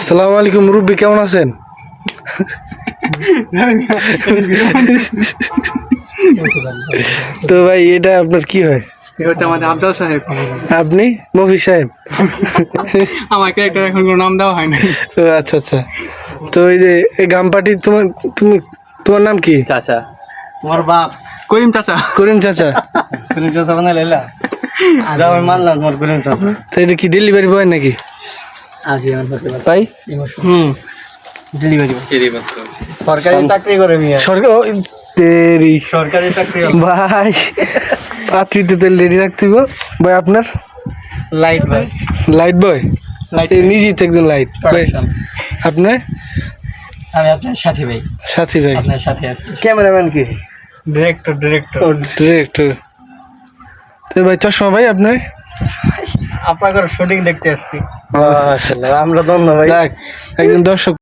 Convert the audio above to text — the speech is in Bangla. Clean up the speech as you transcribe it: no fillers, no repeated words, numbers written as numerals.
আসসালামু আলাইকুম মুরব্বি, কেমন আছেন? তো ভাই এটা আপনার কি হয়? হচ্ছে আমাদের আফজাল সাহেব। আপনি মফিজ সাহেব? আমাকে একটা এখন কোনো নাম দেওয়া হয় না। ও আচ্ছা আচ্ছা। তো এই যে এই গামপাটি তোমার নাম কি? চাচা তোমার বাপ করিম চাচা। করিম চাচা। করিম চাচা মানে লেলা যা আমি মানলাম তোমার করিম চাচা তো এটা কি ডেলিভারি বয় নাকি আজ আমার হতে পারে ভাই? ডেলিভারি সরকারি চাকরি করে মিয়া সরকার তেরি সরকারি চাকরি ভাই পাত্রীতে তেল রেডি রাখতে হবে। ভাই আপনার লাইট ভাই লাইট বয়? নিজেই তো একজন লাইট ভাই। আপনার আমি আপনার সাথী ভাই সাথী ভাই? আপনার সাথে আছি ক্যামেরাম্যান কি? ডিরেক্টর ও ডিরেক্টর। তো ভাই চশমা ভাই আপনার? আপনার শুটিং দেখতে আসছি মাশাআল্লাহ, আমরা ধন্য ভাই দেখ একজন দর্শক